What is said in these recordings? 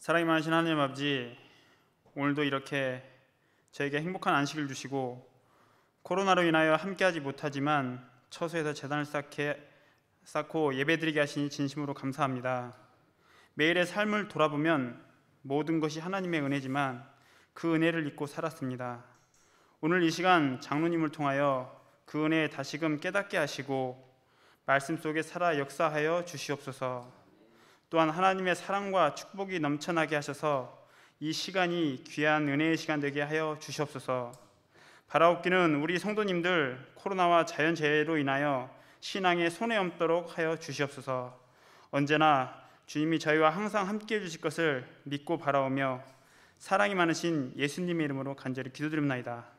사랑이 많으신 하나님 아버지, 오늘도 이렇게 저에게 행복한 안식을 주시고 코로나로 인하여 함께하지 못하지만 처소에서 제단을 쌓고 예배드리게 하시니 진심으로 감사합니다. 매일의 삶을 돌아보면 모든 것이 하나님의 은혜지만 그 은혜를 잊고 살았습니다. 오늘 이 시간 장로님을 통하여 그 은혜에 다시금 깨닫게 하시고 말씀 속에 살아 역사하여 주시옵소서. 또한 하나님의 사랑과 축복이 넘쳐나게 하셔서 이 시간이 귀한 은혜의 시간 되게 하여 주시옵소서. 바라옵기는 우리 성도님들 코로나와 자연재해로 인하여 신앙에 손해 없도록 하여 주시옵소서. 언제나 주님이 저희와 항상 함께해 주실 것을 믿고 바라오며 사랑이 많으신 예수님의 이름으로 간절히 기도드립나이다.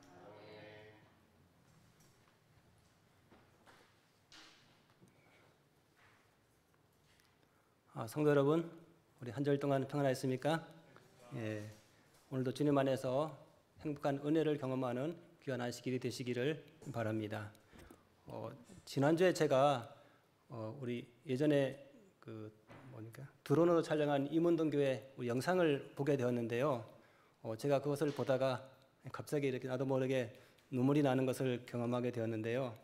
성도 여러분, 우리 한 주일 동안 평안하셨습니까? 예, 오늘도 주님 안에서 행복한 은혜를 경험하는 귀한 안식일이 되시기를 바랍니다. 지난주에 제가 우리 예전에 드론으로 촬영한 임운동교회 영상을 보게 되었는데요. 제가 그것을 보다가 갑자기 이렇게 나도 모르게 눈물이 나는 것을 경험하게 되었는데요.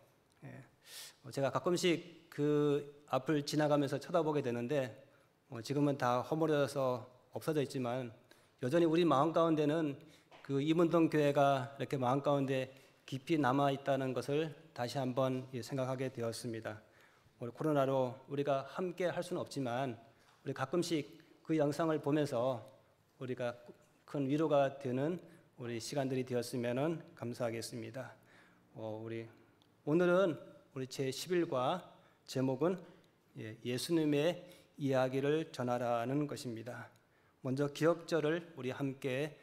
제가 가끔씩 그 앞을 지나가면서 쳐다보게 되는데 지금은 다 허물어져서 없어져 있지만 여전히 우리 마음 가운데는 그 임운동 교회가 이렇게 마음 가운데 깊이 남아 있다는 것을 다시 한번 생각하게 되었습니다. 코로나로 우리가 함께 할 수는 없지만 우리 가끔씩 그 영상을 보면서 우리가 큰 위로가 되는 우리 시간들이 되었으면 감사하겠습니다. 오늘은 우리 제11과 제목은 예수님의 이야기를 전하라는 것입니다. 먼저 기억절을 우리 함께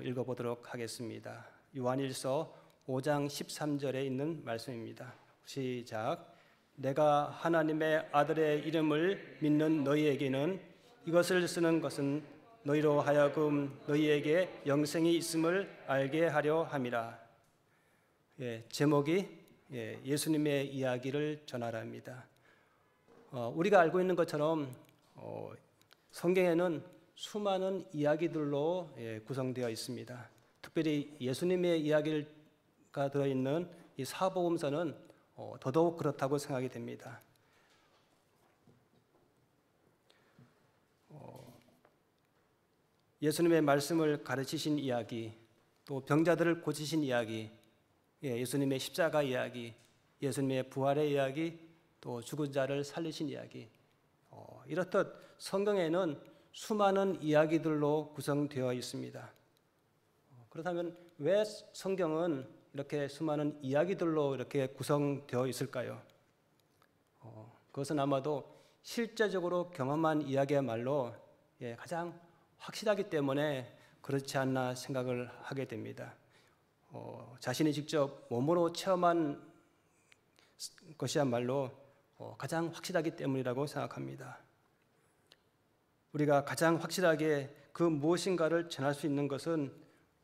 읽어보도록 하겠습니다. 요한일서 5장 13절에 있는 말씀입니다. 시작. 내가 하나님의 아들의 이름을 믿는 너희에게는 이것을 쓰는 것은 너희로 하여금 너희에게 영생이 있음을 알게 하려 함이라. 제목이 예수님의 이야기를 전하라입니다. 우리가 알고 있는 것처럼 성경에는 수많은 이야기들로 구성되어 있습니다. 특별히 예수님의 이야기가 들어있는 이 사복음서는 더더욱 그렇다고 생각이 됩니다. 예수님의 말씀을 가르치신 이야기, 또 병자들을 고치신 이야기, 예수님의 십자가 이야기, 예수님의 부활의 이야기, 또 죽은 자를 살리신 이야기, 이렇듯 성경에는 수많은 이야기들로 구성되어 있습니다. 그렇다면 왜 성경은 이렇게 수많은 이야기들로 이렇게 구성되어 있을까요? 그것은 아마도 실제적으로 경험한 이야기야말로 가장 확실하기 때문에 그렇지 않나 생각을 하게 됩니다. 자신이 직접 몸으로 체험한 것이야말로 가장 확실하기 때문이라고 생각합니다. 우리가 가장 확실하게 그 무엇인가를 전할 수 있는 것은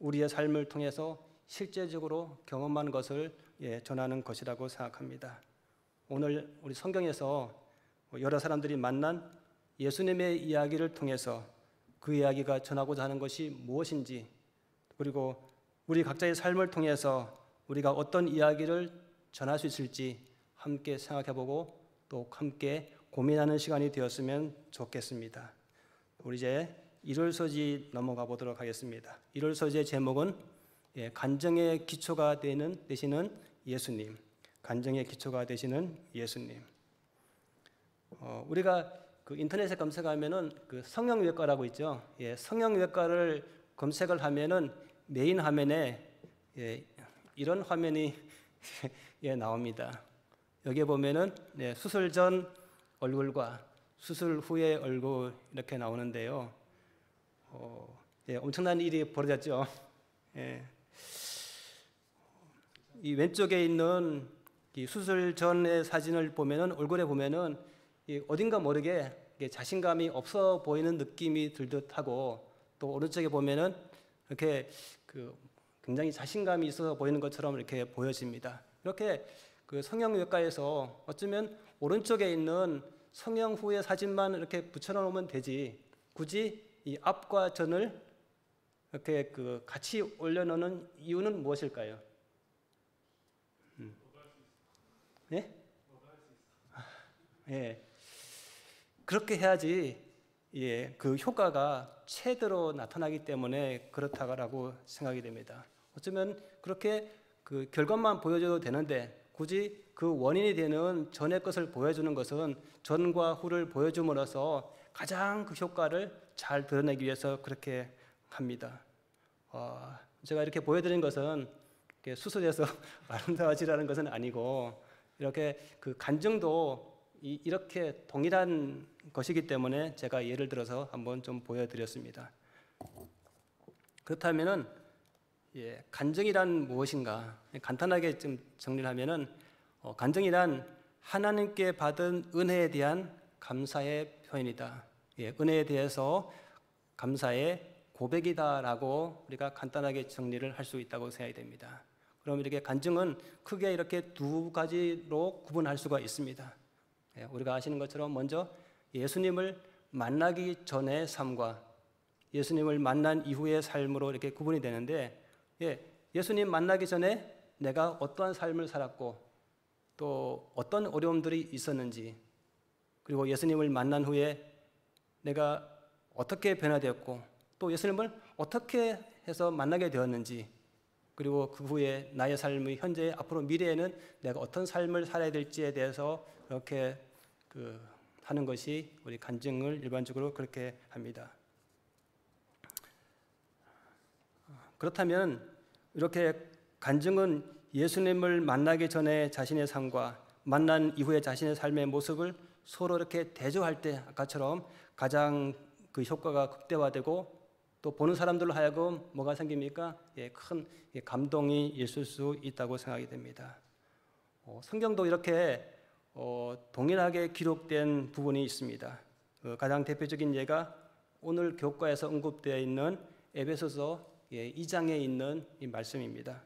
우리의 삶을 통해서 실제적으로 경험한 것을 전하는 것이라고 생각합니다. 오늘 우리 성경에서 여러 사람들이 만난 예수님의 이야기를 통해서 그 이야기가 전하고자 하는 것이 무엇인지, 그리고 우리 각자의 삶을 통해서 우리가 어떤 이야기를 전할 수 있을지 함께 생각해보고 또 함께 고민하는 시간이 되었으면 좋겠습니다. 우리 이제 1월 서지 넘어가 보도록 하겠습니다. 1월 서지의 제목은 간정의 기초가 되시는 예수님. 간정의 기초가 되시는 예수님. 우리가 그 인터넷에 검색하면은 그 성형외과라고 있죠. 성형외과를 검색을 하면은 메인 화면에 이런 화면이 나옵니다. 여기에 보면은 수술 전 얼굴과 수술 후의 얼굴 이렇게 나오는데요. 엄청난 일이 벌어졌죠. 이 왼쪽에 있는 이 수술 전의 사진을 보면은 얼굴에 보면은 어딘가 모르게 자신감이 없어 보이는 느낌이 들듯 하고, 또 오른쪽에 보면은 이렇게 굉장히 자신감이 있어 보이는 것처럼 이렇게 보여집니다. 이렇게 그 성형외과에서 어쩌면 오른쪽에 있는 성형 후의 사진만 이렇게 붙여놓으면 되지, 굳이 이 앞과 전을 이렇게 같이 올려놓는 이유는 무엇일까요? 예? 예. 그렇게 해야지 그 효과가 최대로 나타나기 때문에 그렇다고 생각이 됩니다. 어쩌면 그렇게 그 결과만 보여줘도 되는데 굳이 그 원인이 되는 전의 것을 보여주는 것은 전과 후를 보여줌으로써 가장 그 효과를 잘 드러내기 위해서 그렇게 합니다. 제가 이렇게 보여드린 것은 수술해서 아름다워지라는 것은 아니고 이렇게 그 간증도 이렇게 동일한 것이기 때문에 제가 예를 들어서 한번 좀 보여드렸습니다. 그렇다면은 간증이란 무엇인가? 간단하게 좀 정리를 하면은 간증이란 하나님께 받은 은혜에 대한 감사의 표현이다. 은혜에 대해서 감사의 고백이다라고 우리가 간단하게 정리를 할 수 있다고 생각이 됩니다. 그럼 이렇게 간증은 크게 이렇게 두 가지로 구분할 수가 있습니다. 우리가 아시는 것처럼 먼저 예수님을 만나기 전의 삶과 예수님을 만난 이후의 삶으로 이렇게 구분이 되는데, 예수님 만나기 전에 내가 어떠한 삶을 살았고 또 어떤 어려움들이 있었는지, 그리고 예수님을 만난 후에 내가 어떻게 변화되었고 또 예수님을 어떻게 해서 만나게 되었는지, 그리고 그 후에 나의 삶의 현재 앞으로 미래에는 내가 어떤 삶을 살아야 될지에 대해서 이렇게 하는 것이 우리 간증을 일반적으로 그렇게 합니다. 그렇다면 이렇게 간증은 예수님을 만나기 전에 자신의 삶과 만난 이후에 자신의 삶의 모습을 서로 이렇게 대조할 때 아까처럼 가장 그 효과가 극대화되고 또 보는 사람들로 하여금 뭐가 생깁니까? 큰 감동이 있을 수 있다고 생각이 됩니다. 성경도 이렇게 동일하게 기록된 부분이 있습니다. 가장 대표적인 예가 오늘 교과에서 언급되어 있는 에베소서 2장에 있는 이 말씀입니다.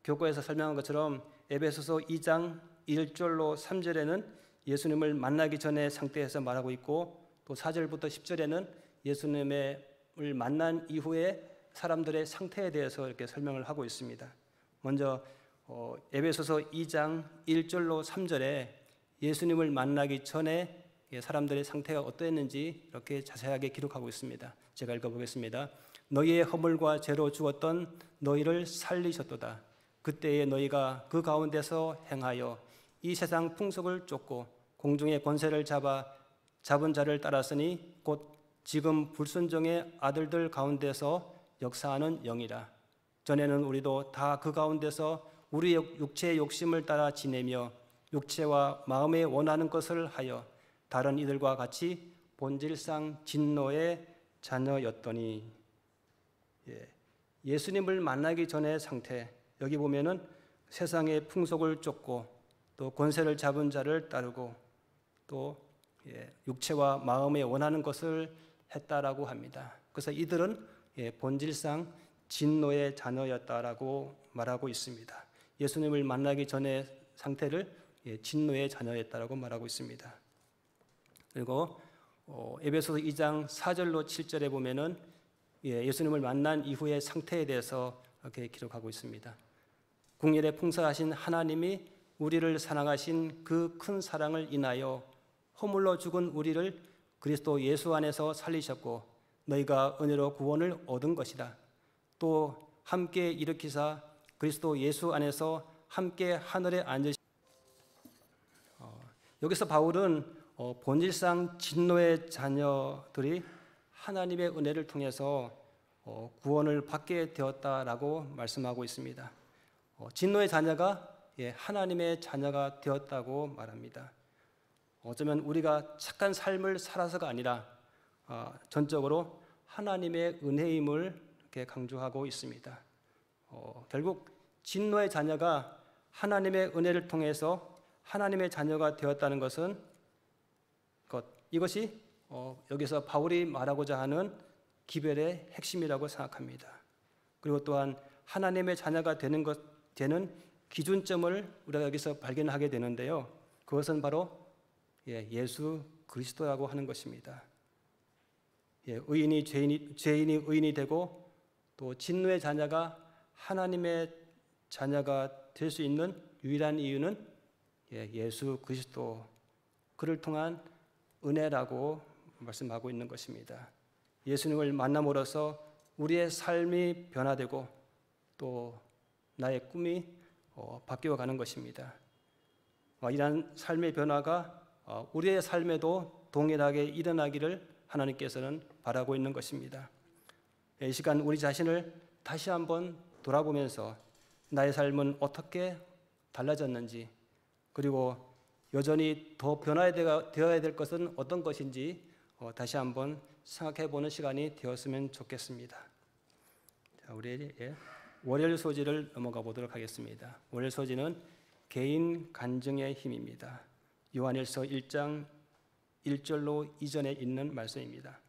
교과에서 설명한 것처럼 에베소서 2장 1절로 3절에는 예수님을 만나기 전의 상태에서 말하고 있고, 또 4절부터 10절에는 예수님을 만난 이후에 사람들의 상태에 대해서 이렇게 설명을 하고 있습니다. 먼저 에베소서 2장 1절로 3절에 예수님을 만나기 전에 사람들의 상태가 어떠했는지 이렇게 자세하게 기록하고 있습니다. 제가 읽어보겠습니다. 너희의 허물과 죄로 죽었던 너희를 살리셨도다. 그때에 너희가 그 가운데서 행하여 이 세상 풍속을 쫓고 공중의 권세를 잡은 자를 따랐으니 곧 지금 불순종의 아들들 가운데서 역사하는 영이라. 전에는 우리도 다 그 가운데서 우리 육체의 욕심을 따라 지내며 육체와 마음에 원하는 것을 하여 다른 이들과 같이 본질상 진노의 자녀였더니. 예수님을 만나기 전의 상태, 여기 보면은 세상의 풍속을 쫓고 또 권세를 잡은 자를 따르고 또 육체와 마음에 원하는 것을 했다라고 합니다. 그래서 이들은 본질상 진노의 자녀였다라고 말하고 있습니다. 예수님을 만나기 전의 상태를 진노의 자녀였다라고 말하고 있습니다. 그리고 에베소서 2장 4절로 7절에 보면은 예수님을 만난 이후의 상태에 대해서 이렇게 기록하고 있습니다. 국률에 풍성하신 하나님이 우리를 사랑하신 그 큰 사랑을 인하여 허물로 죽은 우리를 그리스도 예수 안에서 살리셨고 너희가 은혜로 구원을 얻은 것이다. 또 함께 일으키사 그리스도 예수 안에서 함께 하늘에 앉으시. 여기서 바울은 본질상 진노의 자녀들이 하나님의 은혜를 통해서 구원을 받게 되었다라고 말씀하고 있습니다. 진노의 자녀가 하나님의 자녀가 되었다고 말합니다. 어쩌면 우리가 착한 삶을 살아서가 아니라 전적으로 하나님의 은혜임을 이렇게 강조하고 있습니다. 결국 진노의 자녀가 하나님의 은혜를 통해서 하나님의 자녀가 되었다는 것은 이것이 여기서 바울이 말하고자 하는 기별의 핵심이라고 생각합니다. 그리고 또한 하나님의 자녀가 되는 기준점을 우리가 여기서 발견하게 되는데요. 그것은 바로 예수 그리스도라고 하는 것입니다. 의인이 죄인이 의인이 되고 또 진노의 자녀가 하나님의 자녀가 될 수 있는 유일한 이유는 예수 그리스도 그를 통한 은혜라고 말씀하고 있는 것입니다. 예수님을 만남으로써 우리의 삶이 변화되고 또 나의 꿈이 바뀌어가는 것입니다. 이러한 삶의 변화가 우리의 삶에도 동일하게 일어나기를 하나님께서는 바라고 있는 것입니다. 이 시간 우리 자신을 다시 한번 돌아보면서 나의 삶은 어떻게 달라졌는지, 그리고 여전히 더 변화되어야 될 것은 어떤 것인지 다시 한번 생각해 보는 시간이 되었으면 좋겠습니다. 자, 우리 월요일 소지를 넘어가 보도록 하겠습니다. 월요일 소지는 개인 간증의 힘입니다. 요한일서 1장 1절로 2절에 있는 말씀입니다.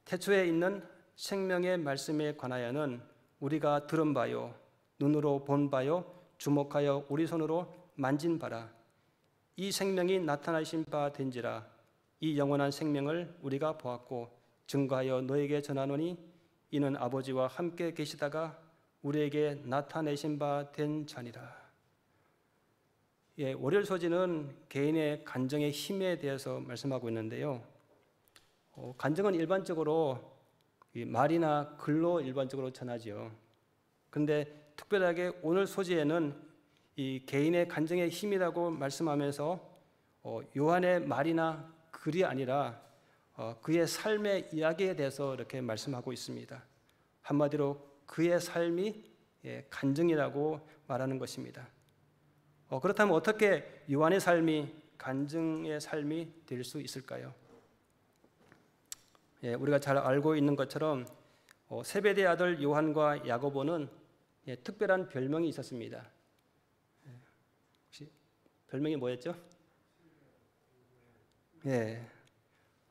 태초에 있는 생명의 말씀에 관하여는 우리가 들은 바요, 눈으로 본 바요, 주목하여 우리 손으로 만진 바라. 이 생명이 나타나신 바 된지라. 이 영원한 생명을 우리가 보았고 증거하여 너에게 전하노니 이는 아버지와 함께 계시다가 우리에게 나타내신 바 된 자니라. 월요일 소지는 개인의 간증의 힘에 대해서 말씀하고 있는데요. 간증은 일반적으로 말이나 글로 일반적으로 전하죠. 그런데 특별하게 오늘 소지에는 이 개인의 간증의 힘이라고 말씀하면서 요한의 말이나 글이 아니라 그의 삶의 이야기에 대해서 이렇게 말씀하고 있습니다. 한마디로 그의 삶이 간증이라고 말하는 것입니다. 그렇다면 어떻게 요한의 삶이 간증의 삶이 될 수 있을까요? 우리가 잘 알고 있는 것처럼 세베대의 아들 요한과 야고보는 특별한 별명이 있었습니다. 혹시 별명이 뭐였죠?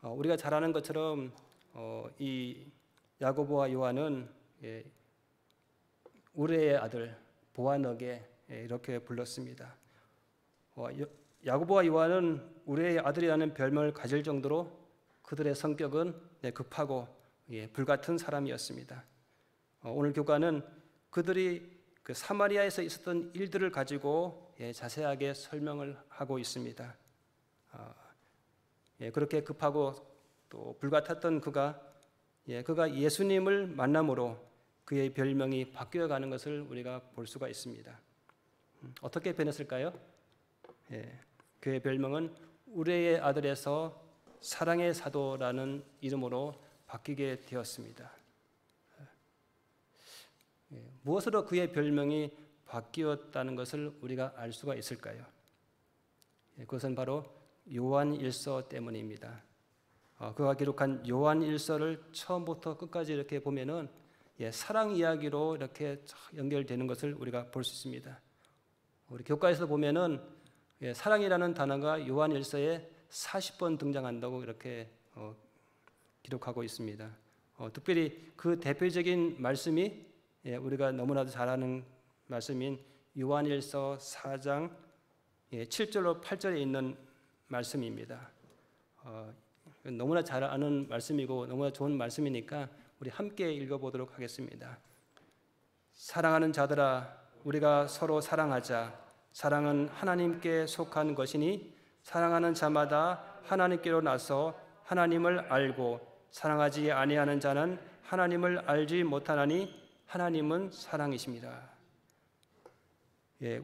우리가 잘 아는 것처럼 이 야고보와 요한은 우레의 아들 보아너게 이렇게 불렀습니다. 야고보와 요한은 우레의 아들이라는 별명을 가질 정도로 그들의 성격은 급하고 불같은 사람이었습니다. 오늘 교과는 그들이 그 사마리아에서 있었던 일들을 가지고 자세하게 설명을 하고 있습니다. 그렇게 급하고 또 불같았던 그가 예수님을 만남으로 그의 별명이 바뀌어가는 것을 우리가 볼 수가 있습니다. 어떻게 변했을까요? 그의 별명은 우레의 아들에서 사랑의 사도라는 이름으로 바뀌게 되었습니다. 무엇으로 그의 별명이 바뀌었다는 것을 우리가 알 수가 있을까요? 그것은 바로 요한일서 때문입니다. 그가 기록한 요한일서를 처음부터 끝까지 이렇게 보면은 사랑 이야기로 이렇게 연결되는 것을 우리가 볼 수 있습니다. 우리 교과에서 보면은 사랑이라는 단어가 요한일서에 40번 등장한다고 이렇게 기록하고 있습니다. 특별히 그 대표적인 말씀이 우리가 너무나도 잘 아는 말씀인 요한일서 4장 7절로 8절에 있는 말씀입니다. 너무나 잘 아는 말씀이고 너무나 좋은 말씀이니까 우리 함께 읽어보도록 하겠습니다. 사랑하는 자들아, 우리가 서로 사랑하자. 사랑은 하나님께 속한 것이니 사랑하는 자마다 하나님께로 나서 하나님을 알고 사랑하지 아니하는 자는 하나님을 알지 못하나니 하나님은 사랑이십니다.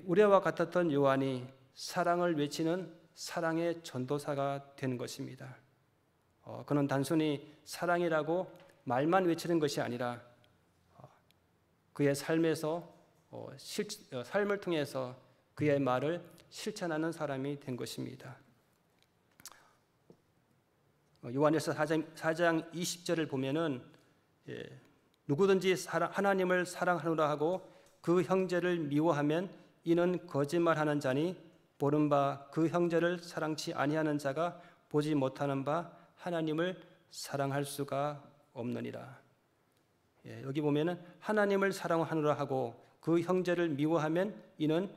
우레와 같았던 요한이 사랑을 외치는 사랑의 전도사가 된 것입니다. 그는 단순히 사랑이라고 말만 외치는 것이 아니라 그의 삶에서 삶을 통해서 그의 말을 실천하는 사람이 된 것입니다. 요한일서 4장 20절을 보면은 누구든지 하나님을 사랑하노라 하고 그 형제를 미워하면 이는 거짓말하는 자니 보는 바 그 형제를 사랑치 아니하는 자가 보지 못하는 바 하나님을 사랑할 수가 없느니라. 여기 보면은 하나님을 사랑하노라 하고 그 형제를 미워하면 이는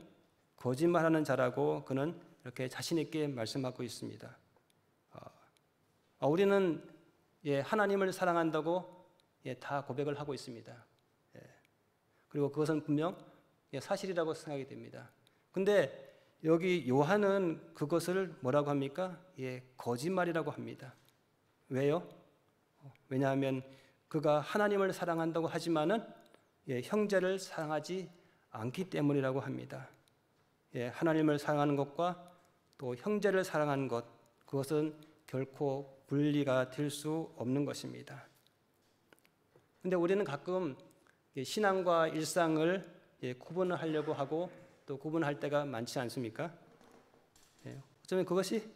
거짓말하는 자라고 그는 이렇게 자신 있게 말씀하고 있습니다. 우리는 하나님을 사랑한다고 다 고백을 하고 있습니다. 그리고 그것은 분명 사실이라고 생각이 됩니다. 근데 여기 요한은 그것을 뭐라고 합니까? 거짓말이라고 합니다. 왜요? 왜냐하면 그가 하나님을 사랑한다고 하지만은 형제를 사랑하지 않기 때문이라고 합니다. 하나님을 사랑하는 것과 또 형제를 사랑하는 것, 그것은 결코 분리가 될 수 없는 것입니다. 근데 우리는 가끔 신앙과 일상을 구분을 하려고 하고 또 구분할 때가 많지 않습니까? 어쩌면 그것이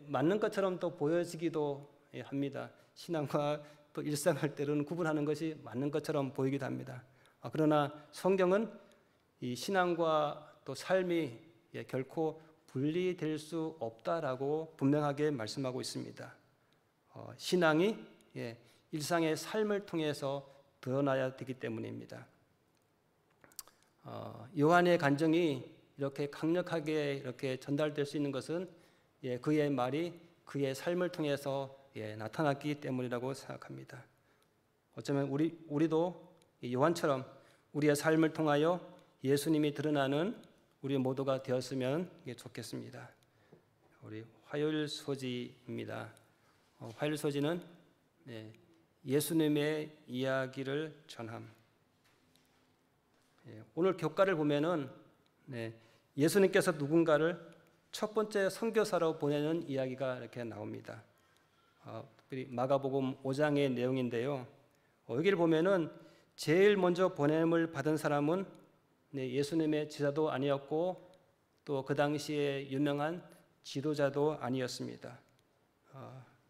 맞는 것처럼 또 보여지기도 합니다. 신앙과 또 일상을 때로는 구분하는 것이 맞는 것처럼 보이기도 합니다. 그러나 성경은 이 신앙과 또 삶이 결코 분리될 수 없다라고 분명하게 말씀하고 있습니다. 신앙이 일상의 삶을 통해서 드러나야 되기 때문입니다. 요한의 간증이 이렇게 강력하게 이렇게 전달될 수 있는 것은 그의 말이 그의 삶을 통해서 나타났기 때문이라고 생각합니다. 어쩌면 우리도 요한처럼 우리의 삶을 통하여 예수님이 드러나는 우리 모두가 되었으면 좋겠습니다. 우리 화요일 소지입니다. 화요일 소지는 예수님의 이야기를 전함. 오늘 교과를 보면은 예수님께서 누군가를 첫 번째 선교사로 보내는 이야기가 이렇게 나옵니다. 특별히 마가복음 5장의 내용인데요. 여기를 보면은 제일 먼저 보냄을 받은 사람은 예수님의 제자도 아니었고 또 그 당시에 유명한 지도자도 아니었습니다.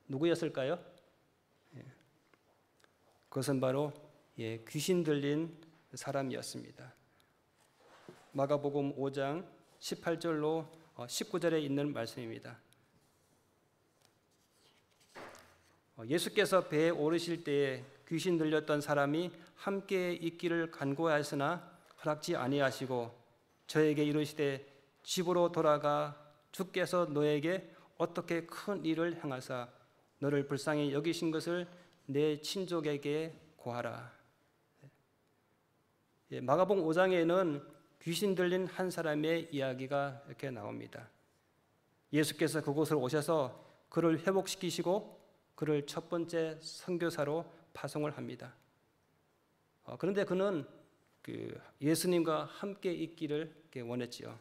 누구였을까요? 그것은 바로 귀신 들린 사람이었습니다. 마가복음 5장 18절로 19절에 있는 말씀입니다. 예수께서 배에 오르실 때에 귀신 들렸던 사람이 함께 있기를 간구하였으나 허락지 아니하시고 저에게 이르시되 집으로 돌아가 주께서 너에게 어떻게 큰 일을 행하사 너를 불쌍히 여기신 것을 내 친족에게 고하라. 마가복음 5장에는 귀신 들린 한 사람의 이야기가 이렇게 나옵니다. 예수께서 그곳을 오셔서 그를 회복시키시고 그를 첫 번째 선교사로 파송을 합니다. 그런데 그는 예수님과 함께 있기를 원했지요.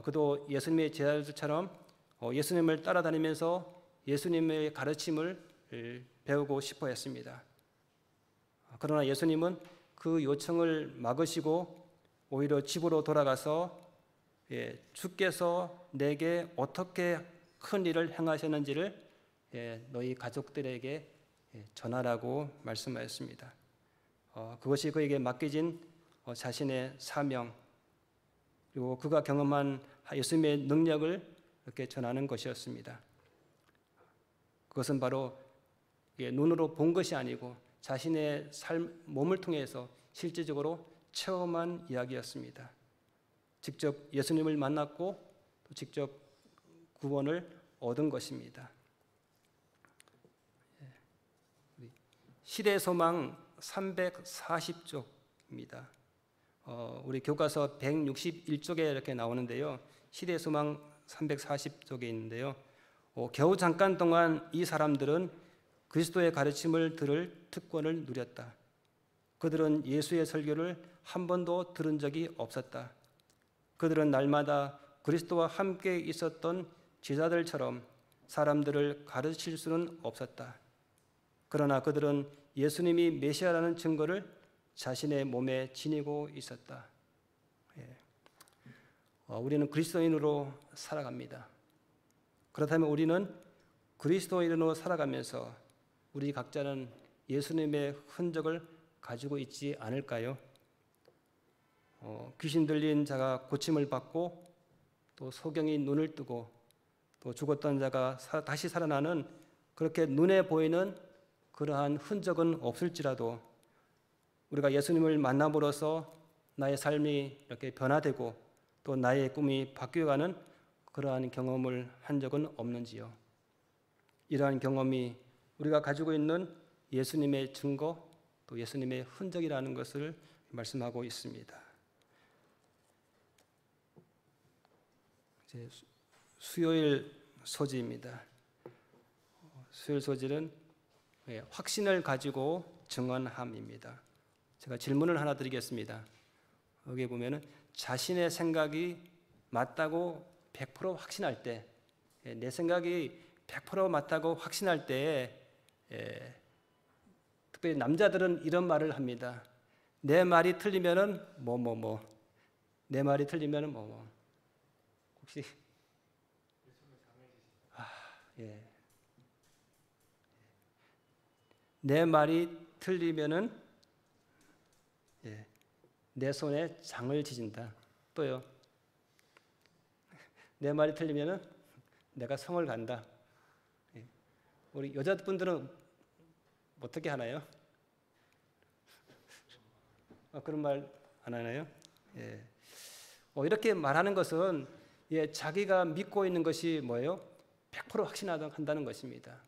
그도 예수님의 제자들처럼 예수님을 따라다니면서 예수님의 가르침을 배우고 싶어 했습니다. 그러나 예수님은 그 요청을 막으시고 오히려 집으로 돌아가서 주께서 내게 어떻게 큰 일을 행하셨는지를 너희 가족들에게 전하라고 말씀하였습니다. 그것이 그에게 맡겨진 자신의 사명, 그리고 그가 경험한 예수님의 능력을 이렇게 전하는 것이었습니다. 그것은 바로 눈으로 본 것이 아니고 자신의 몸을 통해서 실제적으로 체험한 이야기였습니다. 직접 예수님을 만났고 또 직접 구원을 얻은 것입니다. 시대소망 340쪽입니다. 우리 교과서 161쪽에 이렇게 나오는데요. 시대소망 340쪽에 있는데요. 겨우 잠깐 동안 이 사람들은 그리스도의 가르침을 들을 특권을 누렸다. 그들은 예수의 설교를 한 번도 들은 적이 없었다. 그들은 날마다 그리스도와 함께 있었던 제자들처럼 사람들을 가르칠 수는 없었다. 그러나 그들은 예수님이 메시아라는 증거를 자신의 몸에 지니고 있었다. 우리는 그리스도인으로 살아갑니다. 그렇다면 우리는 그리스도인으로 살아가면서 우리 각자는 예수님의 흔적을 가지고 있지 않을까요? 귀신 들린 자가 고침을 받고 또 소경이 눈을 뜨고 또 죽었던 자가 다시 살아나는 그렇게 눈에 보이는 그러한 흔적은 없을지라도 우리가 예수님을 만남으로써 나의 삶이 이렇게 변화되고 또 나의 꿈이 바뀌어가는 그러한 경험을 한 적은 없는지요? 이러한 경험이 우리가 가지고 있는 예수님의 증거, 또 예수님의 흔적이라는 것을 말씀하고 있습니다. 이제 수요일 소지입니다. 수요일 소지는 확신을 가지고 증언함입니다. 제가 질문을 하나 드리겠습니다. 여기 보면은 자신의 생각이 맞다고 100% 확신할 때, 내 생각이 100% 맞다고 확신할 때에 특별히 남자들은 이런 말을 합니다. 내 말이 틀리면은 내 말이 틀리면은 혹시 내 말이 틀리면은 내 손에 장을 지진다. 또요. 내 말이 틀리면은 내가 성을 간다. 우리 여자분들은 어떻게 하나요? 그런 말 안 하나요? 이렇게 말하는 것은 자기가 믿고 있는 것이 뭐예요? 100% 확신한다는 것입니다.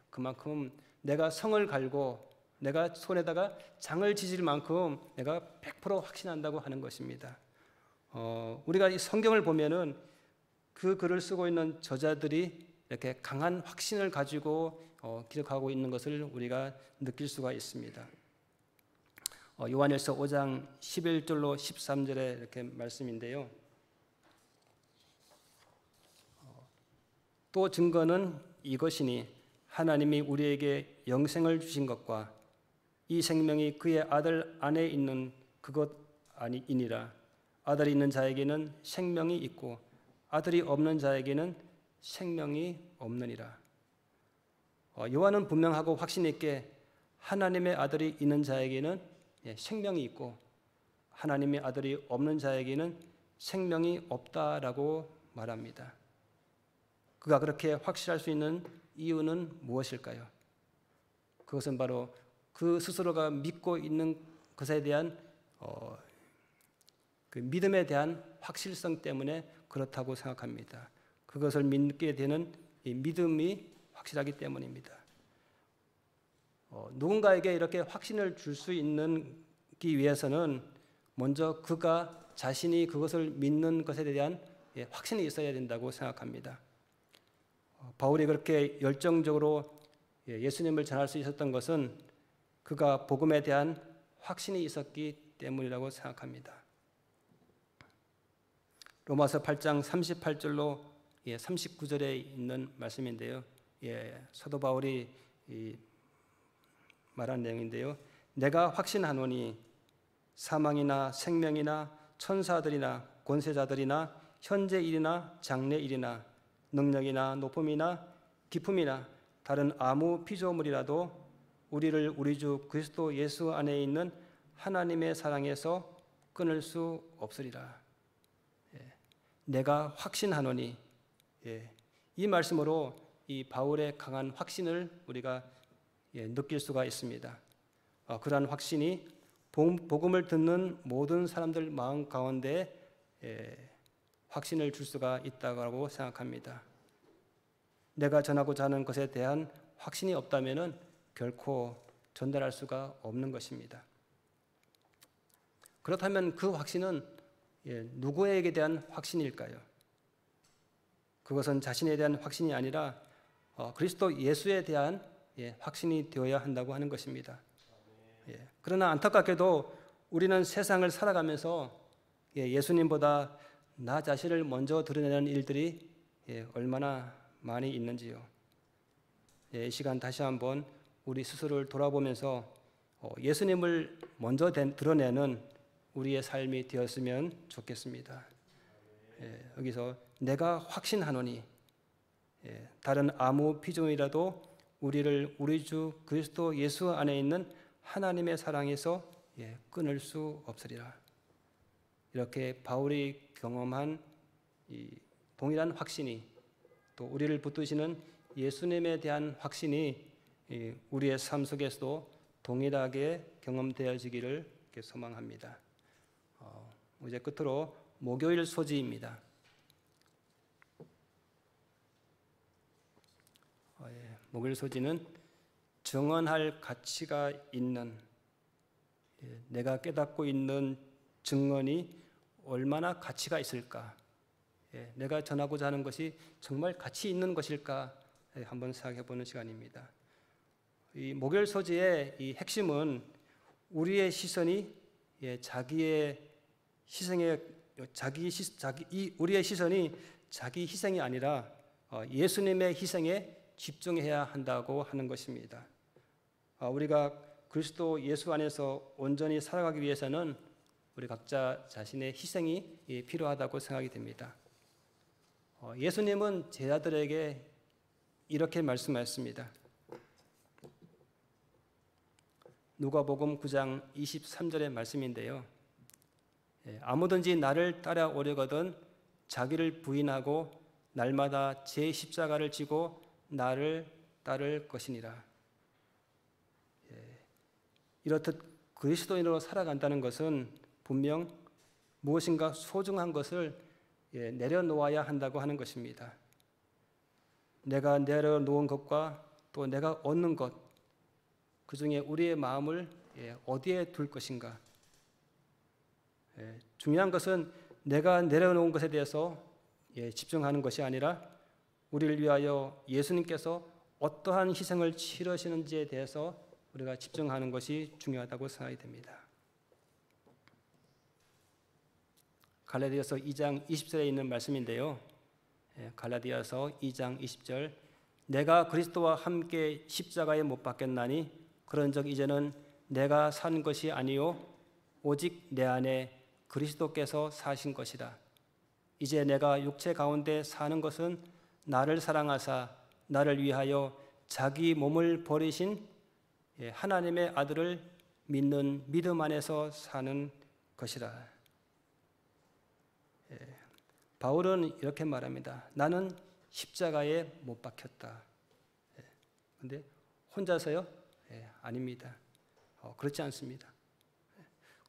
그만큼 내가 성을 갈고 내가 손에다가 장을 지질 만큼 내가 100% 확신한다고 하는 것입니다. 우리가 이 성경을 보면은 그 글을 쓰고 있는 저자들이 이렇게 강한 확신을 가지고 기록하고 있는 것을 우리가 느낄 수가 있습니다. 요한일서 5장 11절로 13절에 이렇게 말씀인데요. 또 증거는 이것이니 하나님이 우리에게 영생을 주신 것과 이 생명이 그의 아들 안에 있는 그것 아니니라. 아들이 있는 자에게는 생명이 있고 아들이 없는 자에게는 생명이 없느니라. 요한은 분명하고 확신 있게 하나님의 아들이 있는 자에게는 생명이 있고 하나님의 아들이 없는 자에게는 생명이 없다라고 말합니다. 그가 그렇게 확실할 수 있는 이유는 무엇일까요? 그것은 바로 그 스스로가 믿고 있는 것에 대한 그 믿음에 대한 확실성 때문에 그렇다고 생각합니다. 그것을 믿게 되는 이 믿음이 확실하기 때문입니다. 누군가에게 이렇게 확신을 줄 수 있기 위해서는 먼저 그가 자신이 그것을 믿는 것에 대한 확신이 있어야 된다고 생각합니다. 바울이 그렇게 열정적으로 예수님을 전할 수 있었던 것은 그가 복음에 대한 확신이 있었기 때문이라고 생각합니다. 로마서 8장 38절로 39절에 있는 말씀인데요. 사도 바울이 말한 내용인데요. 내가 확신하노니 사망이나 생명이나 천사들이나 권세자들이나 현재 일이나 장래 일이나 능력이나 높음이나 깊음이나 다른 아무 피조물이라도 우리를 우리 주 그리스도 예수 안에 있는 하나님의 사랑에서 끊을 수 없으리라. 내가 확신하노니, 이 말씀으로 이 바울의 강한 확신을 우리가 느낄 수가 있습니다. 그러한 확신이 복음을 듣는 모든 사람들 마음 가운데 확신을 줄 수가 있다고 생각합니다. 내가 전하고자 하는 것에 대한 확신이 없다면 결코 전달할 수가 없는 것입니다. 그렇다면 그 확신은 누구에게 대한 확신일까요? 그것은 자신에 대한 확신이 아니라 그리스도 예수에 대한 확신이 되어야 한다고 하는 것입니다. 그러나 안타깝게도 우리는 세상을 살아가면서 예수님보다 나 자신을 먼저 드러내는 일들이 얼마나 많이 있는지요. 이 시간 다시 한번 우리 스스로를 돌아보면서 예수님을 먼저 드러내는 우리의 삶이 되었으면 좋겠습니다. 여기서 내가 확신하노니 다른 아무 피조물이라도 우리를 우리 주 그리스도 예수 안에 있는 하나님의 사랑에서 끊을 수 없으리라. 이렇게 바울이 경험한 이 동일한 확신이 또 우리를 붙드시는 예수님에 대한 확신이 우리의 삶 속에서도 동일하게 경험되어지기를 소망합니다. 이제 끝으로 목요일 소지입니다. 목요일 소지는 증언할 가치가 있는, 내가 깨닫고 있는 증언이 얼마나 가치가 있을까? 내가 전하고자 하는 것이 정말 가치 있는 것일까? 한번 생각해 보는 시간입니다. 이 목요일 소재의 이 핵심은 우리의 시선이 우리의 시선이 자기 희생이 아니라 예수님의 희생에 집중해야 한다고 하는 것입니다. 우리가 그리스도 예수 안에서 온전히 살아가기 위해서는 우리 각자 자신의 희생이 필요하다고 생각이 됩니다. 예수님은 제자들에게 이렇게 말씀하셨습니다. 누가복음 9장 23절의 말씀인데요. 아무든지 나를 따라오려거든 자기를 부인하고 날마다 제 십자가를 지고 나를 따를 것이니라. 이렇듯 그리스도인으로 살아간다는 것은 분명 무엇인가 소중한 것을 내려놓아야 한다고 하는 것입니다. 내가 내려놓은 것과 또 내가 얻는 것, 그 중에 우리의 마음을 어디에 둘 것인가? 중요한 것은 내가 내려놓은 것에 대해서 집중하는 것이 아니라 우리를 위하여 예수님께서 어떠한 희생을 치르시는지에 대해서 우리가 집중하는 것이 중요하다고 생각이 됩니다. 갈라디아서 2장 20절에 있는 말씀인데요. 갈라디아서 2장 20절, 내가 그리스도와 함께 십자가에 못 박혔나니 그런즉 이제는 내가 산 것이 아니요 오직 내 안에 그리스도께서 사신 것이라. 이제 내가 육체 가운데 사는 것은 나를 사랑하사 나를 위하여 자기 몸을 버리신 하나님의 아들을 믿는 믿음 안에서 사는 것이라. 바울은 이렇게 말합니다. 나는 십자가에 못 박혔다. 그런데 혼자서요? 아닙니다. 그렇지 않습니다.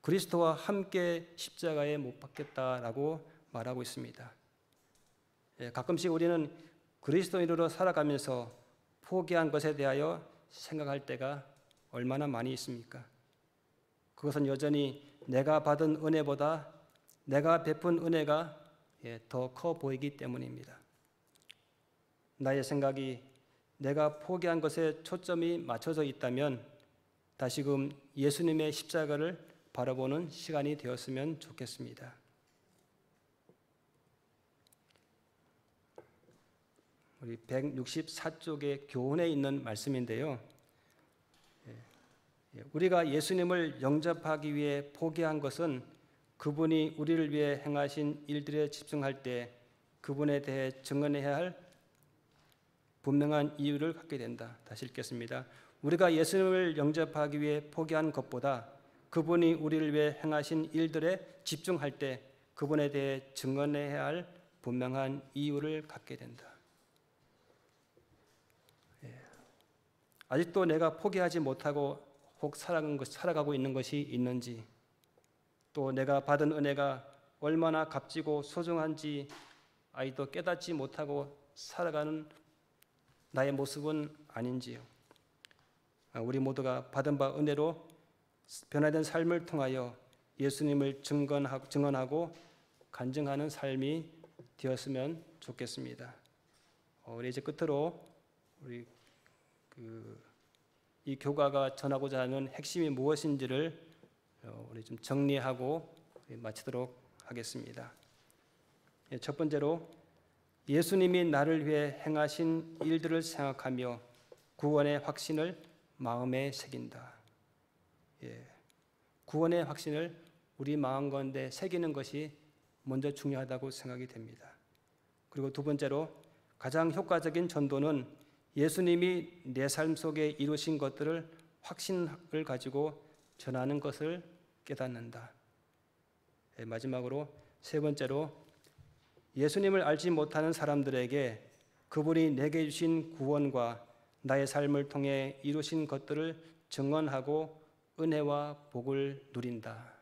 그리스도와 함께 십자가에 못 박혔다라고 말하고 있습니다. 가끔씩 우리는 그리스도인으로 살아가면서 포기한 것에 대하여 생각할 때가 얼마나 많이 있습니까? 그것은 여전히 내가 받은 은혜보다 내가 베푼 은혜가 더 커 보이기 때문입니다. 나의 생각이 내가 포기한 것에 초점이 맞춰져 있다면 다시금 예수님의 십자가를 바라보는 시간이 되었으면 좋겠습니다. 우리 164쪽의 교훈에 있는 말씀인데요. 우리가 예수님을 영접하기 위해 포기한 것은 그분이 우리를 위해 행하신 일들에 집중할 때 그분에 대해 증언해야 할 분명한 이유를 갖게 된다. 다시 읽겠습니다. 우리가 예수님을 영접하기 위해 포기한 것보다 그분이 우리를 위해 행하신 일들에 집중할 때 그분에 대해 증언해야 할 분명한 이유를 갖게 된다. 아직도 내가 포기하지 못하고 혹 살아가고 있는 것이 있는지, 또 내가 받은 은혜가 얼마나 값지고 소중한지 아직도 깨닫지 못하고 살아가는 나의 모습은 아닌지요. 우리 모두가 받은 바 은혜로 변화된 삶을 통하여 예수님을 증언하고 간증하는 삶이 되었으면 좋겠습니다. 우리 이제 끝으로 이 교가가 전하고자 하는 핵심이 무엇인지를 우리 좀 정리하고 마치도록 하겠습니다. 첫 번째로 예수님이 나를 위해 행하신 일들을 생각하며 구원의 확신을 마음에 새긴다. 구원의 확신을 우리 마음 가운데 새기는 것이 먼저 중요하다고 생각이 됩니다. 그리고 두 번째로 가장 효과적인 전도는 예수님이 내 삶 속에 이루신 것들을 확신을 가지고 전하는 것을 깨닫는다. 마지막으로 세 번째로 예수님을 알지 못하는 사람들에게 그분이 내게 주신 구원과 나의 삶을 통해 이루신 것들을 증언하고 은혜와 복을 누린다.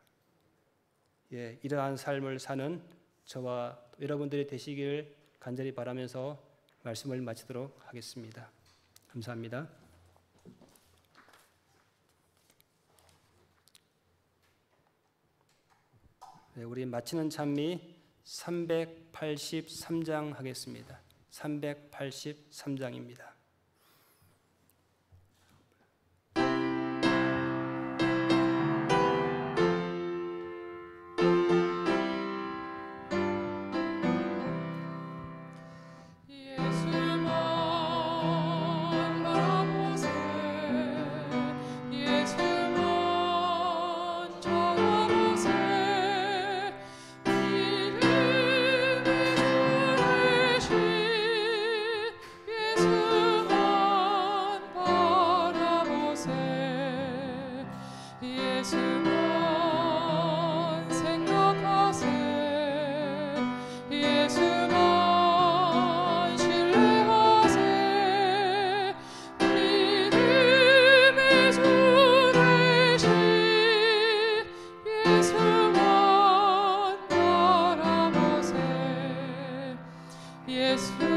이러한 삶을 사는 저와 여러분들이 되시기를 간절히 바라면서 말씀을 마치도록 하겠습니다. 감사합니다. 네, 우리 마치는 찬미 383장 하겠습니다. 383장입니다. 예수